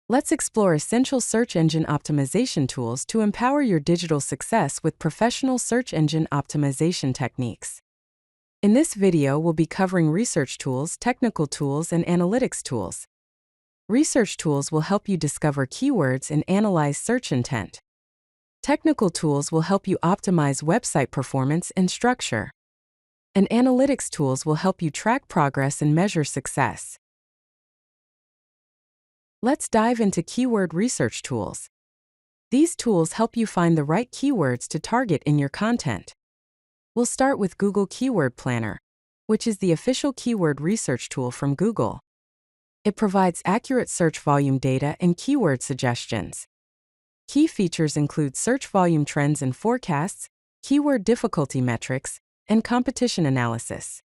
Let's explore essential search engine optimization tools to empower your digital success with professional search engine optimization techniques. In this video, we'll be covering research tools, technical tools, and analytics tools. Research tools will help you discover keywords and analyze search intent. Technical tools will help you optimize website performance and structure. And analytics tools will help you track progress and measure success. Let's dive into keyword research tools. These tools help you find the right keywords to target in your content. We'll start with Google Keyword Planner, which is the official keyword research tool from Google. It provides accurate search volume data and keyword suggestions. Key features include search volume trends and forecasts, keyword difficulty metrics, and competition analysis.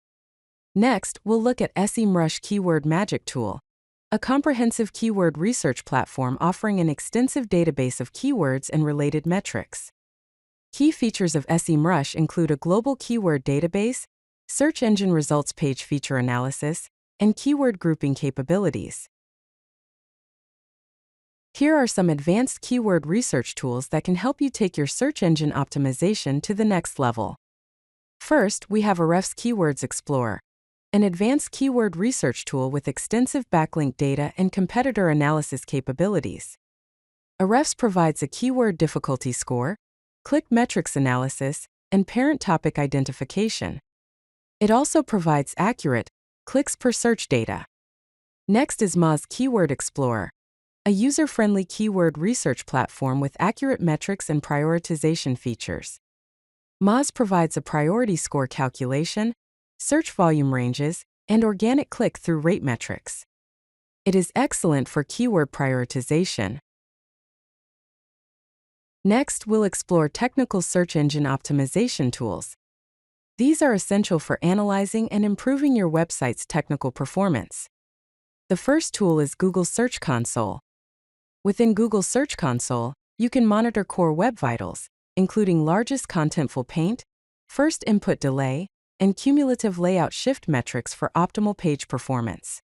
Next, we'll look at SEMrush Keyword Magic Tool, a comprehensive keyword research platform offering an extensive database of keywords and related metrics. Key features of SEMrush include a global keyword database, search engine results page feature analysis, and keyword grouping capabilities. Here are some advanced keyword research tools that can help you take your search engine optimization to the next level. First, we have Ahrefs Keywords Explorer, an advanced keyword research tool with extensive backlink data and competitor analysis capabilities. Ahrefs provides a keyword difficulty score, click metrics analysis, and parent topic identification. It also provides accurate clicks per search data. Next is Moz Keyword Explorer, a user-friendly keyword research platform with accurate metrics and prioritization features. Moz provides a priority score calculation, search volume ranges, and organic click-through rate metrics. It is excellent for keyword prioritization. Next, we'll explore technical search engine optimization tools. These are essential for analyzing and improving your website's technical performance. The first tool is Google Search Console. Within Google Search Console, you can monitor core web vitals, including largest contentful paint, first input delay, and cumulative layout shift metrics for optimal page performance.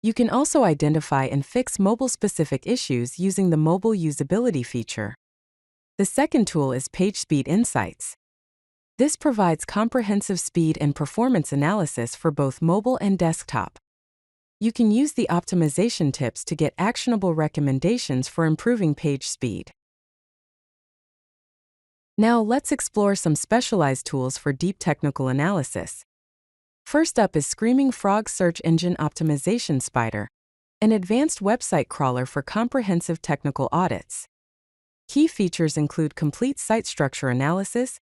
You can also identify and fix mobile-specific issues using the Mobile Usability feature. The second tool is PageSpeed Insights. This provides comprehensive speed and performance analysis for both mobile and desktop. You can use the optimization tips to get actionable recommendations for improving page speed. Now let's explore some specialized tools for deep technical analysis. First up is Screaming Frog Search Engine Optimization Spider, an advanced website crawler for comprehensive technical audits. Key features include complete site structure analysis,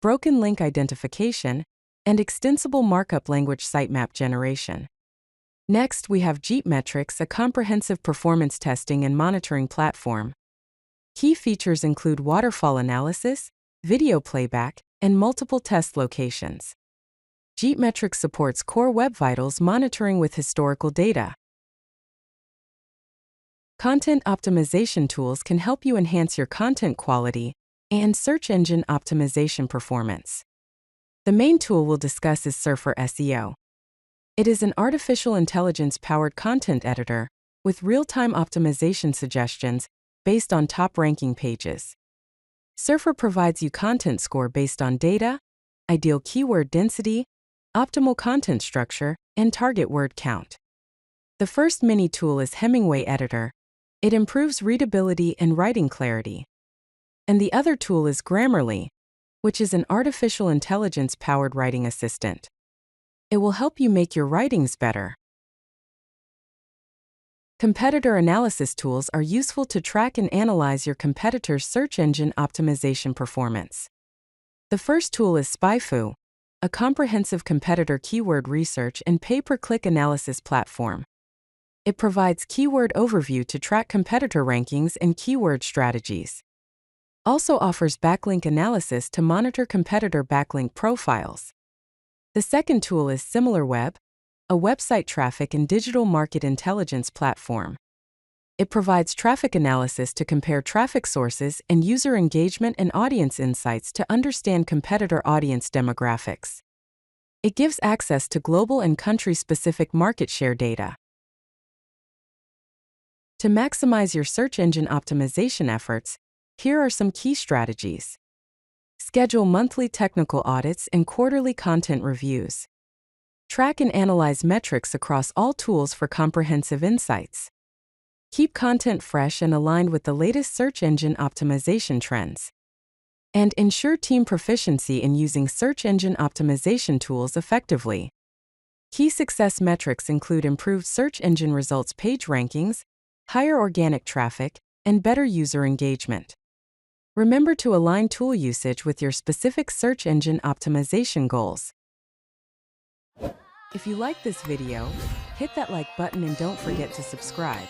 broken link identification, and extensible markup language sitemap generation. Next, we have Jeepmetrics, a comprehensive performance testing and monitoring platform. Key features include waterfall analysis, video playback, and multiple test locations. Jeepmetrics supports core web vitals monitoring with historical data. Content optimization tools can help you enhance your content quality and search engine optimization performance. The main tool we'll discuss is Surfer SEO. It is an artificial intelligence-powered content editor with real-time optimization suggestions based on top-ranking pages. Surfer provides you content score based on data, ideal keyword density, optimal content structure, and target word count. The first mini tool is Hemingway Editor. It improves readability and writing clarity. And the other tool is Grammarly, which is an artificial intelligence-powered writing assistant. It will help you make your writings better. Competitor analysis tools are useful to track and analyze your competitors' search engine optimization performance. The first tool is SpyFu, a comprehensive competitor keyword research and pay-per-click analysis platform. It provides keyword overview to track competitor rankings and keyword strategies. Also offers backlink analysis to monitor competitor backlink profiles. The second tool is Similarweb, a website traffic and digital market intelligence platform. It provides traffic analysis to compare traffic sources and user engagement and audience insights to understand competitor audience demographics. It gives access to global and country-specific market share data. To maximize your search engine optimization efforts, here are some key strategies. Schedule monthly technical audits and quarterly content reviews. Track and analyze metrics across all tools for comprehensive insights. Keep content fresh and aligned with the latest search engine optimization trends. And ensure team proficiency in using search engine optimization tools effectively. Key success metrics include improved search engine results page rankings, higher organic traffic, and better user engagement. Remember to align tool usage with your specific search engine optimization goals. If you like this video, hit that like button and don't forget to subscribe.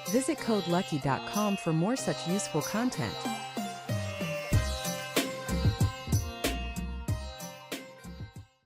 Visit codelucky.com for more such useful content.